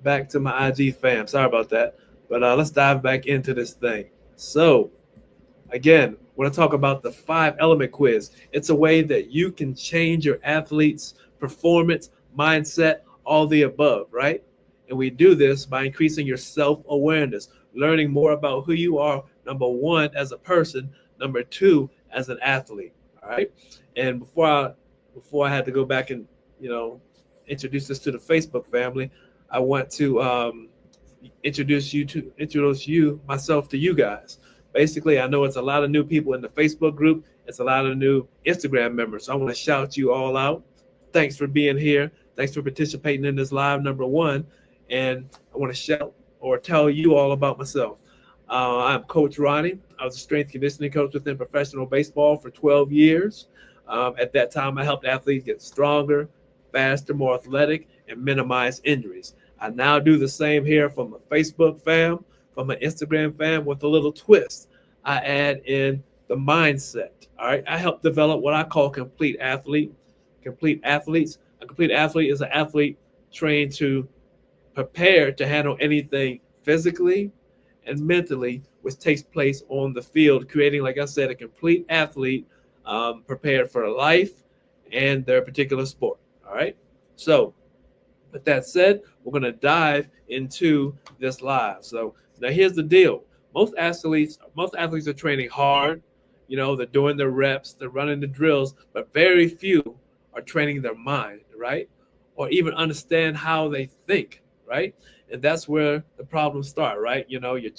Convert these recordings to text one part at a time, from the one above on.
back to my IG fam. Sorry about that. But let's dive back into this thing. So, again, we're going to talk about the 5 element quiz. It's a way that you can change your athlete's performance, mindset, all the above, right? And we do this by increasing your self awareness, learning more about who you are, number one, as a person, number two, as an athlete. All right. And before I had to go back and, you know, introduce this to the Facebook family, I want to introduce you myself to you guys. Basically, I know it's a lot of new people in the Facebook group. It's a lot of new Instagram members. So I want to shout you all out. Thanks for being here. Thanks for participating in this live, number one. And I want to shout or tell you all about myself. I'm Coach Ronnie. I was a strength conditioning coach within professional baseball for 12 years. At that time, I helped athletes get stronger, faster, more athletic, and minimize injuries. I now do the same here from a Facebook fam, from an Instagram fam, with a little twist. I add in the mindset. All right. I help develop what I call complete athlete. Complete athletes. A complete athlete is an athlete trained to prepare to handle anything physically and mentally, which takes place on the field, creating, like I said, a complete athlete prepared for life and their particular sport. All right. So, with that said, we're going to dive into this live. So now here's the deal. Most athletes are training hard. You know, they're doing their reps, they're running the drills, but very few are training their mind, right? Or even understand how they think, right? And that's where the problems start, right? You know, you're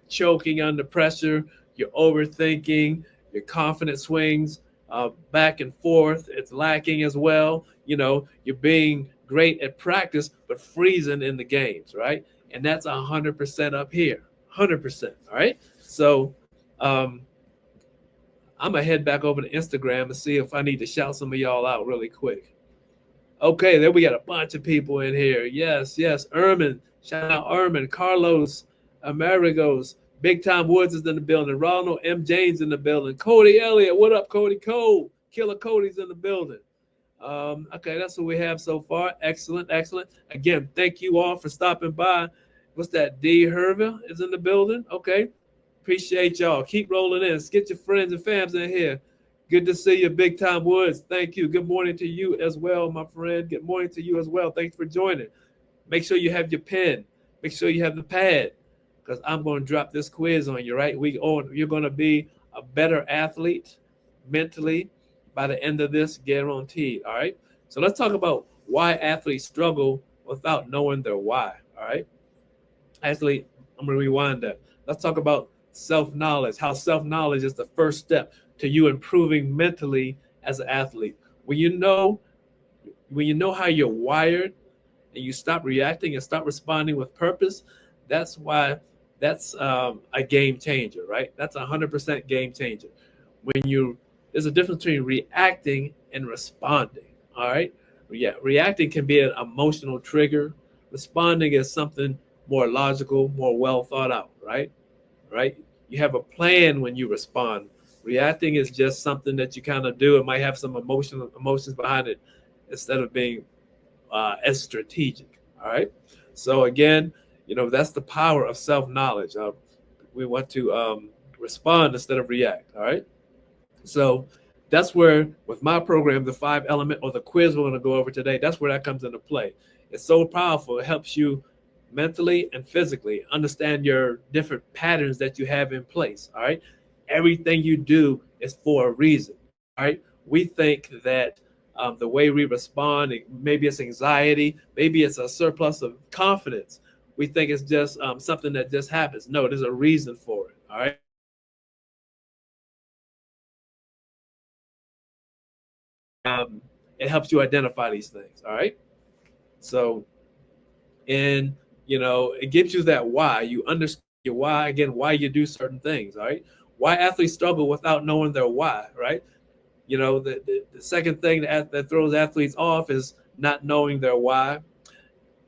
choking under pressure, you're overthinking, your confidence swings back and forth. It's lacking as well. You know, you're being great at practice, but freezing in the games, right? And that's 100% up here, 100%. All right. So um, I'm gonna head back over to Instagram and see if I need to shout some of y'all out really quick. Okay, there we got a bunch of people in here. Yes, yes. Ermin, shout out Ermin, Carlos, Amerigos, Big Time Woods is in the building. Ronald M. James in the building. Cody Elliott, what up, Cody? Cole, Killer Cody's in the building. Okay, that's what we have so far. Excellent, excellent. Again, thank you all for stopping by. What's that? D. Herville is in the building. Okay, appreciate y'all. Keep rolling in. Let's get your friends and fams in here. Good to see you, Big Time Woods. Thank you. Good morning to you as well, my friend. Good morning to you as well. Thanks for joining. Make sure you have your pen. Make sure you have the pad, because I'm going to drop this quiz on you, right? You're going to be a better athlete mentally by the end of this, guaranteed. All right. So let's talk about why athletes struggle without knowing their why. All right. Actually, I'm going to rewind that. Let's talk about self-knowledge, how self-knowledge is the first step to you improving mentally as an athlete. When you know how you're wired and you stop reacting and start responding with purpose, that's why that's a game changer, right? That's 100% game changer. There's a difference between reacting and responding. All right. Yeah. Reacting can be an emotional trigger. Responding is something more logical, more well thought out, right? Right. You have a plan when you respond. Reacting is just something that you kind of do. It might have some emotions behind it instead of being as strategic. All right. So again, that's the power of self-knowledge. We want to respond instead of react. All right. So that's where, with my program, the 5 element or the quiz we're going to go over today, that's where that comes into play. It's so powerful. It helps you mentally and physically understand your different patterns that you have in place. All right. Everything you do is for a reason. All right. We think that the way we respond, maybe it's anxiety, maybe it's a surplus of confidence. We think it's just something that just happens. No, there's a reason for it. All right. It helps you identify these things. All right. So, and it gives you that why. You understand your why, again, why you do certain things. All right. Why athletes struggle without knowing their why. Right. The second thing that throws athletes off is not knowing their why.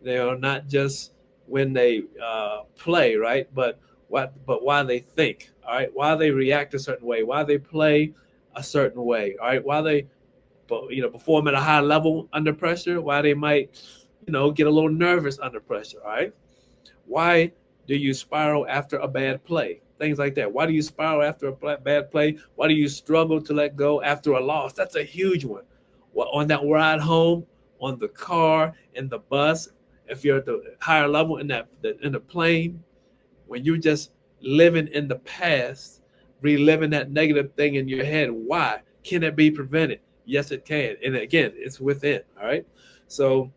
Not just when they play, right, but why they think. All right. Why they react a certain way. Why they play a certain way. All right. Why they perform at a high level under pressure. Why they might get a little nervous under pressure. All right. Why do you spiral after a bad play? Things like that. Why do you spiral after a bad play? Why do you struggle to let go after a loss? That's a huge one. Well, on that ride home, on the car, in the bus, if you're at the higher level in the plane, when you're just living in the past, reliving that negative thing in your head. Why? Can it be prevented? Yes, it can. And again, it's within. All right. So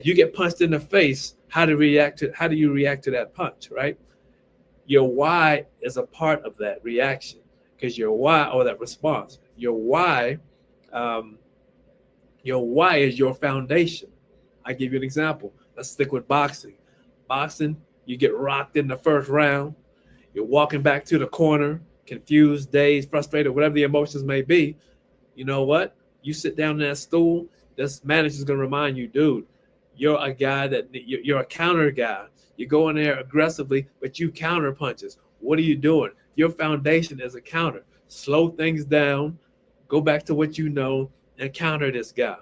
you get punched in the face. How do you react to that punch, right? Your why is a part of that reaction, because your why, or that response, um, your why is your foundation. I give you an example. Let's stick with boxing. Boxing, you get rocked in the first round. You're walking back to the corner, confused, dazed, frustrated, whatever the emotions may be. You know what? You sit down in that stool, this manager's gonna remind you, dude, you're a guy that you're a counter guy. You go in there aggressively, but you counter punches. What are you doing? Your foundation is a counter. Slow things down, go back to what you know, and counter this guy.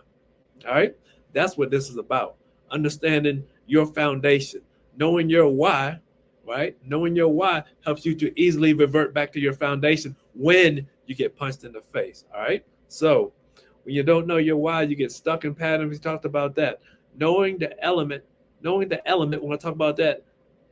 All right. That's what this is about. Understanding your foundation, knowing your why, right? Knowing your why helps you to easily revert back to your foundation when you get punched in the face. All right. So when you don't know your why, you get stuck in patterns. We talked about that. Knowing the element, knowing the element, when I talk about that,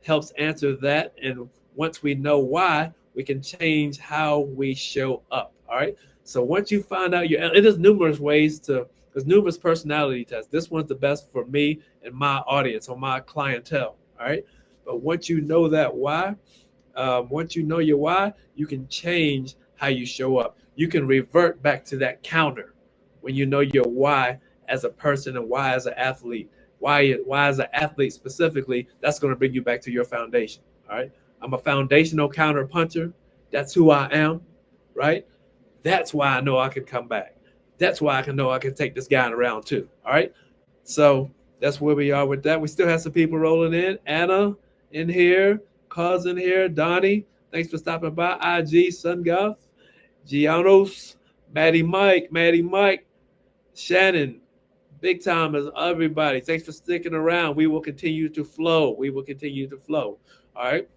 helps answer that. And once we know why, we can change how we show up. All right. So once you find out your, it is numerous ways to, there's numerous personality tests. This one's the best for me and my audience or my clientele. All right. But once you know that why, once you know your why, you can change how you show up. You can revert back to that counter when you know your why as a person and why as an athlete. Why as an athlete specifically, that's going to bring you back to your foundation. All right. I'm a foundational counter puncher. That's who I am. Right. That's why I know I can come back. That's why I can know I can take this guy in round two. All right. So that's where we are with that. We still have some people rolling in. Anna in here, cousin here, Donnie. Thanks for stopping by. IG, Sun Golf, Gianos, Maddie Mike, Shannon, big time as everybody. Thanks for sticking around. We will continue to flow. We will continue to flow. All right.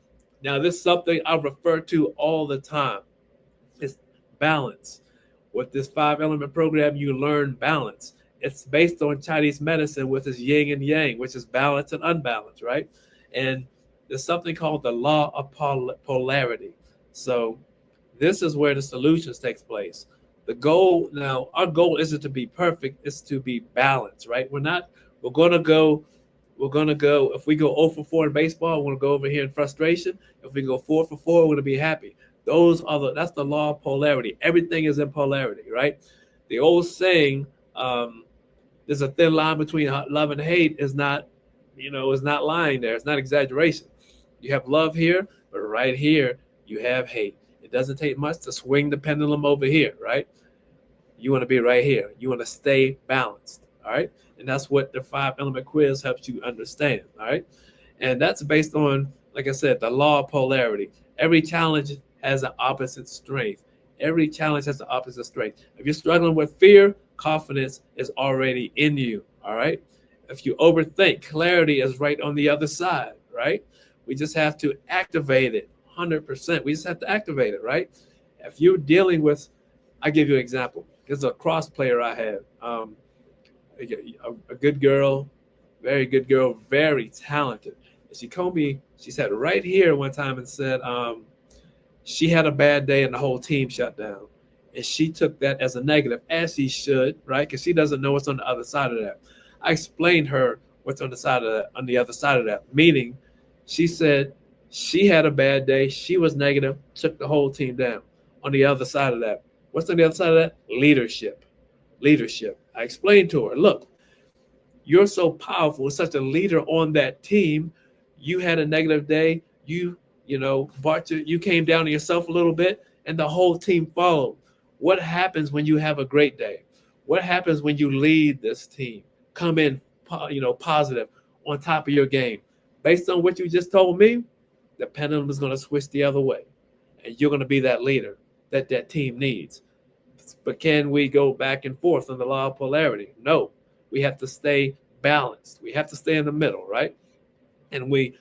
Now, this is something I refer to all the time. It's balance. With this 5 element program, you learn balance. It's based on Chinese medicine with its yin and yang, which is balance and unbalance, right? And there's something called the law of polarity. So this is where the solutions takes place. The goal now, our goal isn't to be perfect, it's to be balanced, right? We're gonna go, if we go 0 for 4 in baseball, we're gonna go over here in frustration. If we go 4 for 4, we're gonna be happy. That's the law of polarity. Everything is in polarity, right? The old saying, there's a thin line between love and hate is not lying there. It's not exaggeration. You have love here, but right here you have hate. It doesn't take much to swing the pendulum over here, right? You want to be right here. You want to stay balanced, all right? And that's what the 5 element quiz helps you understand, all right? And that's based on, like I said, the law of polarity. Every challenge has an opposite strength. Every challenge has an opposite strength. If you're struggling with fear, confidence is already in you, all right? If you overthink, clarity is right on the other side, right? We just have to activate it 100%. We just have to activate it, right? If you're dealing with, I give you an example. There's a cross player I had, a good girl, very good girl, very talented. And she told me, she said right here one time and said, she had a bad day and the whole team shut down. And she took that as a negative, as she should, right? Because she doesn't know what's on the other side of that. I explained her what's on the other side of that. Meaning, she said she had a bad day, she was negative, took the whole team down. On the other side of that, what's on the other side of that? Leadership. Leadership. I explained to her, look, You're so powerful, such a leader on that team. You had a negative day. You came down to yourself a little bit, and the whole team followed. What happens when you have a great day? What happens when you lead this team? Come in, positive, on top of your game. Based on what you just told me, the pendulum is going to switch the other way, and you're going to be that leader that that team needs. But can we go back and forth on the law of polarity? No. We have to stay balanced. We have to stay in the middle, right? And we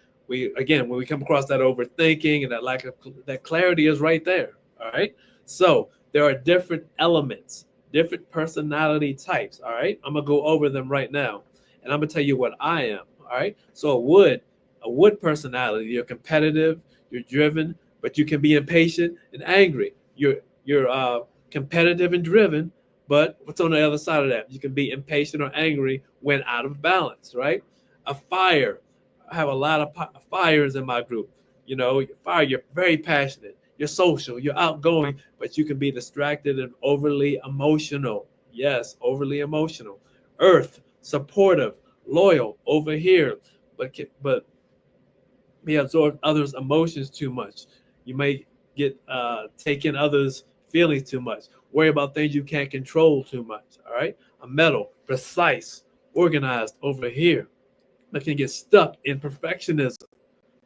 again, when we come across that overthinking and that lack of that clarity is right there. All right. So there are different elements, different personality types. All right. I'm gonna go over them right now, and I'm gonna tell you what I am. All right. So a wood personality. You're competitive. You're driven, but you can be impatient and angry. You're competitive and driven, but what's on the other side of that? You can be impatient or angry when out of balance. Right. A fire. I have a lot of fires in my group. You're very passionate. You're social. You're outgoing, but you can be distracted and overly emotional. Yes, overly emotional. Earth, supportive, loyal, over here, but may absorb others' emotions too much. You may get take in others' feelings too much. Worry about things you can't control too much. All right. A metal, precise, organized, over here, that can get stuck in perfectionism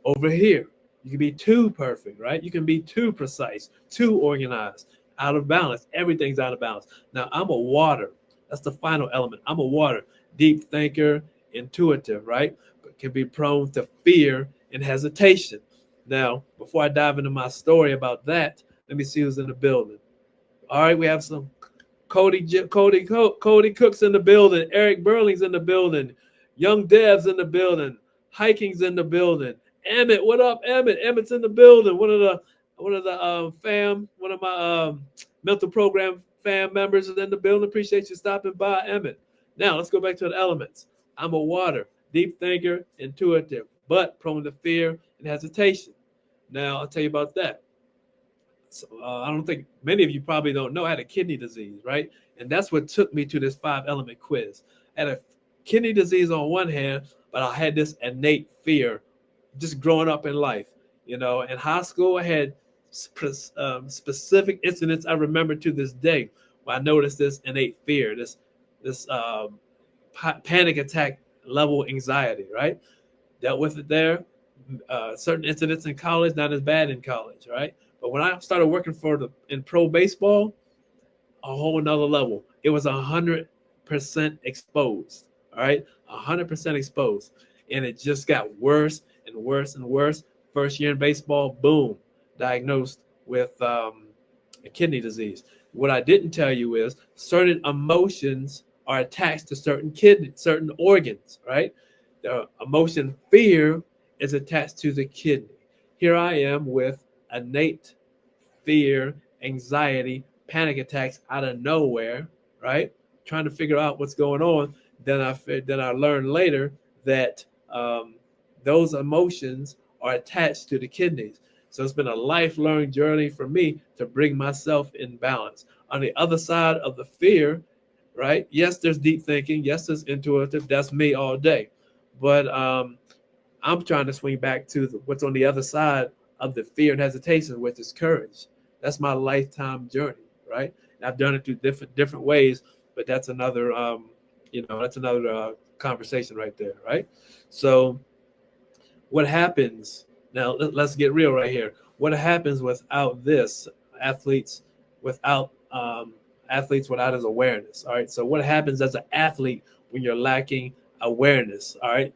over here. You can be too perfect, right? You can be too precise, too organized, out of balance. Everything's out of balance. Now, I'm a water. That's the final element. I'm a water, deep thinker, intuitive, right? But can be prone to fear and hesitation. Now, before I dive into my story about that, let me see who's in the building. All right, we have some Cody Cook's in the building. Eric Burling's in the building. Young Dev's in the building. Hiking's in the building. Emmett, what up, Emmett? Emmett's in the building. One of my mental program fam members is in the building. Appreciate you stopping by, Emmett. Now let's go back to the elements. I'm a water, deep thinker, intuitive, but prone to fear and hesitation. Now I'll tell you about that. So, I don't think many of you probably don't know I had a kidney disease, right? And that's what took me to this 5 element quiz. I had a kidney disease on one hand, but I had this innate fear just growing up in life. In high school, I had specific incidents I remember to this day where I noticed this innate fear, this panic attack level anxiety, right? Dealt with it there. Certain incidents in college, not as bad in college, right? But when I started working in pro baseball, a whole nother level. It was 100% exposed. All right, 100% exposed, and it just got worse and worse and worse. First year in baseball, boom, diagnosed with a kidney disease. What I didn't tell you is certain emotions are attached to certain organs. Right, the emotion fear is attached to the kidney. Here I am with innate fear, anxiety, panic attacks out of nowhere, right? Trying to figure out what's going on. Then I learned later that those emotions are attached to the kidneys. So it's been a lifelong journey for me to bring myself in balance. On the other side of the fear, right? Yes, there's deep thinking. Yes, there's intuitive. That's me all day. But I'm trying to swing back to what's on the other side of the fear and hesitation, which is courage. That's my lifetime journey, right? And I've done it through different ways, but that's another conversation right there, right? So what happens now? Let's get real right here. What happens without this? Athletes without athletes without his awareness. All right. So what happens as an athlete when you're lacking awareness? All right.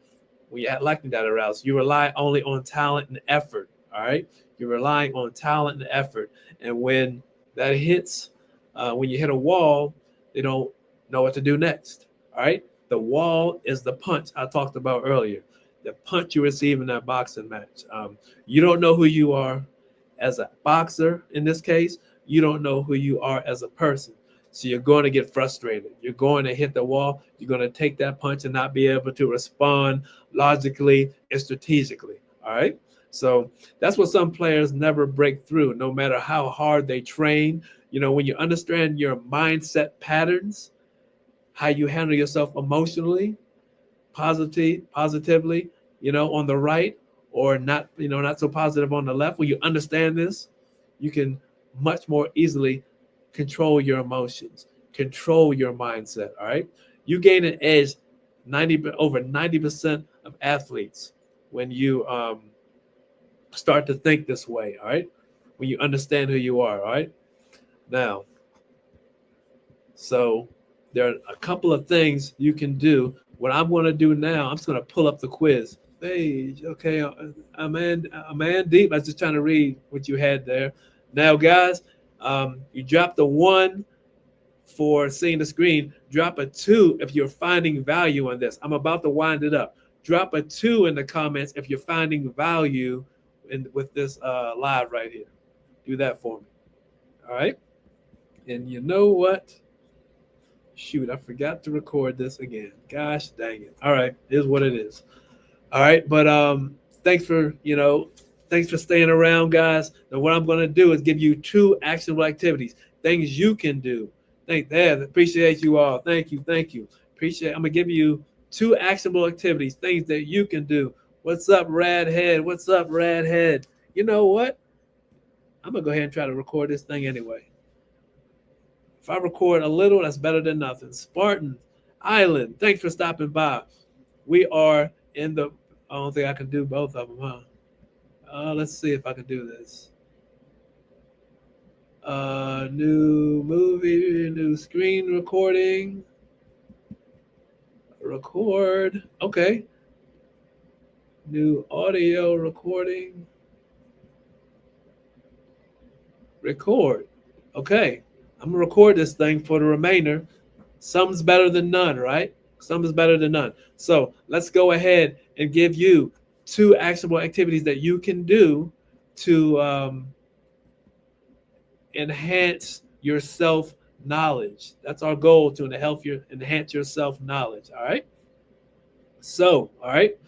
When you're lacking that arousal, you rely only on talent and effort. All right. You're relying on talent and effort. And when that hits, when you hit a wall, they don't know what to do next. All right. The wall is the punch I talked about earlier. The punch you receive in that boxing match. You don't know who you are as a boxer in this case. You don't know who you are as a person. So you're going to get frustrated. You're going to hit the wall. You're going to take that punch and not be able to respond logically and strategically. All right. So that's what some players never break through, no matter how hard they train. When you understand your mindset patterns, how you handle yourself emotionally, positively, on the right, or not, not so positive on the left. When you understand this, you can much more easily control your emotions, control your mindset. All right. You gain an edge 90% of athletes when you start to think this way. All right. When you understand who you are. All right. Now, so there are a couple of things you can do. What I'm going to do now, I'm just going to pull up the quiz. Hey, okay, man, deep. I was just trying to read what you had there. Now, guys, you dropped a 1 for seeing the screen. Drop a 2 if you're finding value in this. I'm about to wind it up. Drop a 2 in the comments if you're finding value with this live right here. Do that for me. All right. And you know what? Shoot, I forgot to record this again. Gosh dang it. All right, is what it is. All right, but thanks for thanks for staying around, guys. Now what I'm gonna do is give you 2 actionable activities, things you can do. Appreciate you all. Thank you. Appreciate. I'm gonna give you 2 actionable activities, things that you can do. What's up, Radhead? What's up, Radhead? You know what? I'm gonna go ahead and try to record this thing anyway. If I record a little, that's better than nothing. Spartan Island, thanks for stopping by. We are in the. I don't think I can do both of them, huh? Let's see if I can do this. New movie, new screen recording. Record. Okay. New audio recording. Record. Okay. I'm gonna record this thing for the remainder. Some's better than none, right? Some is better than none. So let's go ahead and give you 2 actionable activities that you can do to enhance your self knowledge. That's our goal, to enhance your self knowledge. All right. So, all right,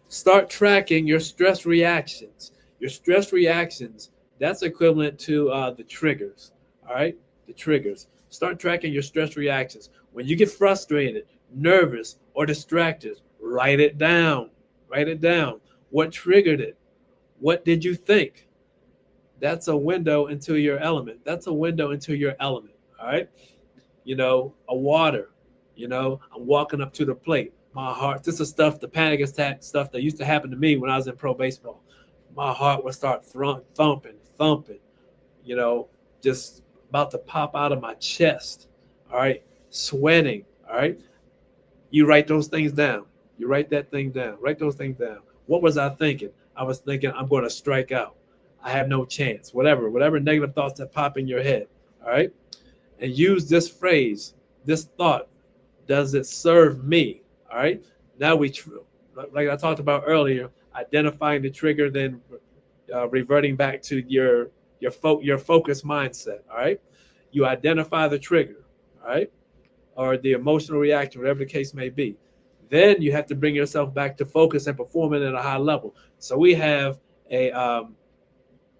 start tracking your stress reactions. Your stress reactions, that's equivalent to the triggers. All right, the triggers. Start tracking your stress reactions. When you get frustrated, nervous, or distracted, write it down. Write it down. What triggered it? What did you think? That's a window into your element. That's a window into your element. All right. A water. I'm walking up to the plate. My heart, this is stuff, the panic attack stuff that used to happen to me when I was in pro baseball. My heart would start thumping, you know, just about to pop out of my chest. All right. Sweating. All right. You write those things down. You write that thing down. Write those things down. What was I thinking? I was thinking I'm going to strike out. I have no chance. Whatever negative thoughts that pop in your head. All right. And use this phrase, this thought. Does it serve me? All right. Now like I talked about earlier, identifying the trigger, then reverting back to your focus mindset. All right. You identify the trigger. All right. Or the emotional reaction, whatever the case may be. Then you have to bring yourself back to focus and performing at a high level. So we have a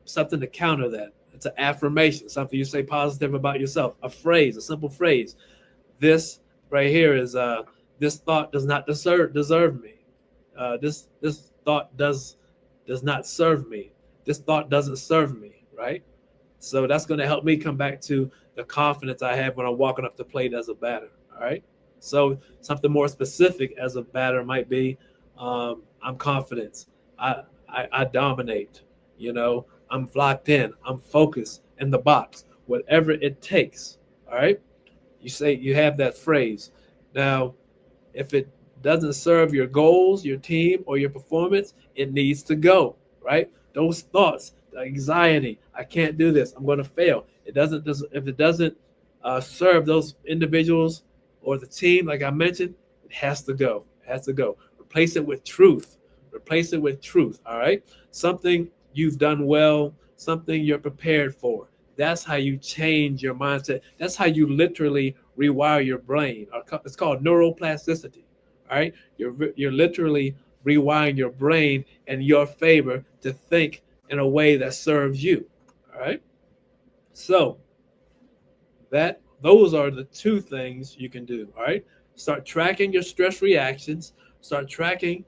something to counter that. It's an affirmation, something you say positive about yourself, a phrase, a simple phrase. This right here is this thought does not deserve me. This thought does not serve me. This thought doesn't serve me, right? So that's going to help me come back to the confidence I have when I'm walking up the plate as a batter. All right. So something more specific as a batter might be, I'm confident. I dominate. I'm locked in. I'm focused in the box. Whatever it takes. All right. You have that phrase. Now, if it doesn't serve your goals, your team, or your performance, it needs to go. Right. Those thoughts, the anxiety, I can't do this, I'm going to fail. If it doesn't serve those individuals or the team, like I mentioned, it has to go. It has to go. Replace it with truth. Replace it with truth. All right. Something you've done well, something you're prepared for. That's how you change your mindset. That's how you literally rewire your brain. It's called neuroplasticity. All right. You're literally rewiring your brain in your favor to think in a way that serves you. All right. So those are the 2 things you can do. All right. Start tracking your stress reactions. Start tracking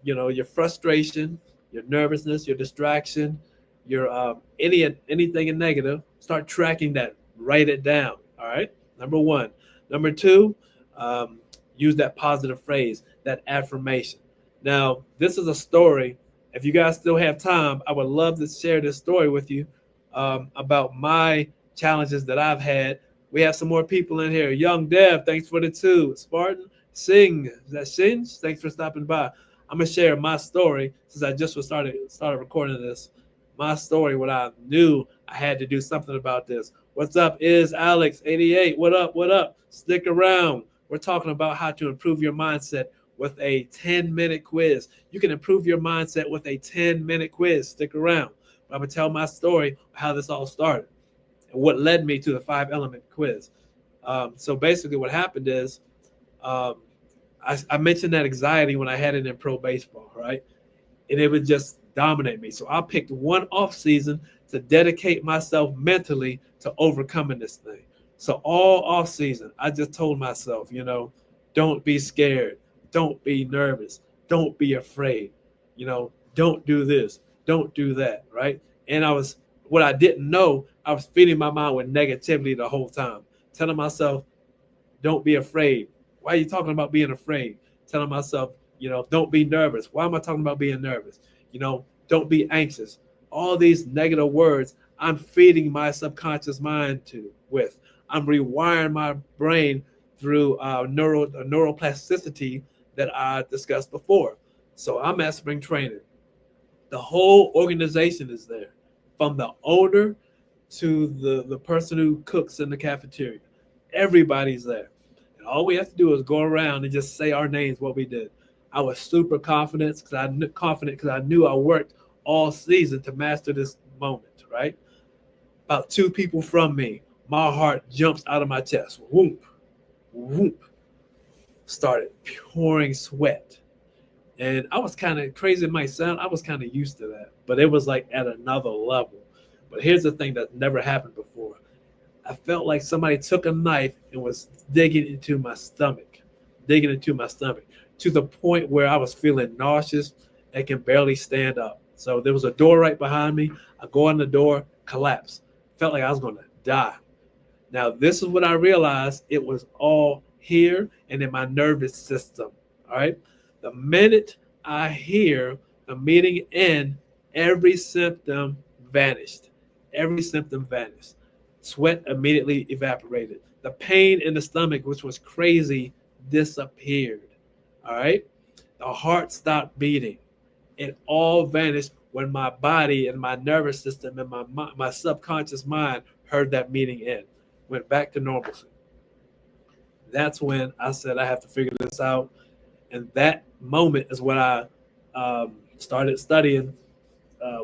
your frustration, your nervousness, your distraction, your anything negative. Start tracking that. Write it down. All right. Number one. Number two, um, use that positive phrase, that affirmation. Now, this is a story. If you guys still have time, I would love to share this story with you about my challenges that I've had. We have some more people in here. Young Dev, thanks for the two. Spartan, Sing, is that Shinj? Thanks for stopping by. I'm gonna share my story since I just started recording this. My story, what I knew I had to do something about this. What's up? Is Alex 88? What up? What up? Stick around. We're talking about how to improve your mindset with a 10-minute quiz. You can improve your mindset with a 10-minute quiz. Stick around. I'm gonna tell my story how this all started and what led me to the 5-element quiz. So basically, what happened is um, I mentioned that anxiety when I had it in pro baseball, right? And it would just dominate me. So I picked one off season to dedicate myself mentally to overcoming this thing. So all off season, I just told myself, don't be scared, don't be nervous, don't be afraid, don't do this, don't do that, right? And what I didn't know, I was feeding my mind with negativity the whole time, telling myself, don't be afraid. Why are you talking about being afraid? Telling myself, don't be nervous. Why am I talking about being nervous? Don't be anxious. All these negative words I'm feeding my subconscious mind with. I'm rewiring my brain through neuroplasticity that I discussed before. So I'm at spring training. The whole organization is there, from the owner to the person who cooks in the cafeteria. Everybody's there. And all we have to do is go around and just say our names, what we did. I was super confident because I knew I worked all season to master this moment, right? About two people from me, my heart jumps out of my chest. Whoop, whoop. Started pouring sweat. And I was kind of crazy in my sound. I was kind of used to that, but it was like at another level. But here's the thing that never happened before. I felt like somebody took a knife and was digging into my stomach, to the point where I was feeling nauseous and can barely stand up. So there was a door right behind me. I go in the door, collapse. Felt like I was going to die. Now, this is what I realized. It was all here and in my nervous system. All right. The minute I hear the meeting end, every symptom vanished. Every symptom vanished. Sweat immediately evaporated. The pain in the stomach, which was crazy, disappeared. All right. The heart stopped beating. It all vanished when my body and my nervous system and my subconscious mind heard that meeting end. Went back to normalcy. That's when I said I have to figure this out. And that moment is when I started studying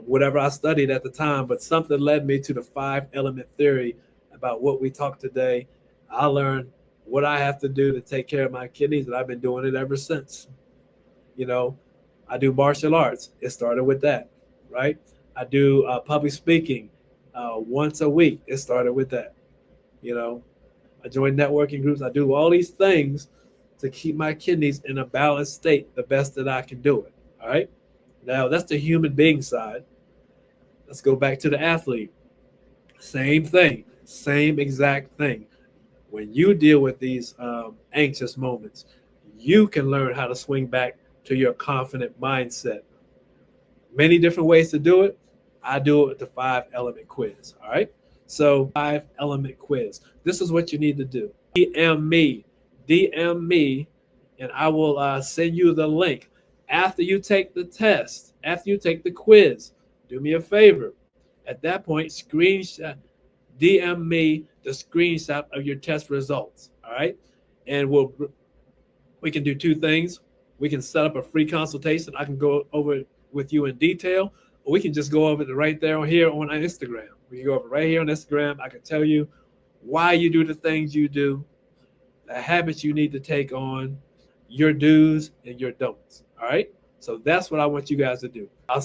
whatever I studied at the time. But something led me to the 5-element theory about what we talked today. I learned what I have to do to take care of my kidneys, and I've been doing it ever since. I do martial arts. It started with that, right? I do public speaking once a week. It started with that. I join networking groups. I do all these things to keep my kidneys in a balanced state the best that I can do it. All right. Now, that's the human being side. Let's go back to the athlete. Same thing, same exact thing. When you deal with these anxious moments, you can learn how to swing back to your confident mindset. Many different ways to do it. I do it with the 5-element quiz. All right. So 5-element quiz. This is what you need to do. DM me, and I will send you the link. After you take the test, after you take the quiz, do me a favor. At that point, DM me the screenshot of your test results. All right. And we can do two things. We can set up a free consultation. I can go over it with you in detail, or we can just go over it right there on here on Instagram. We can go over right here on Instagram. I can tell you why you do the things you do, the habits you need to take on, your do's and your don'ts. All right. So that's what I want you guys to do. I'll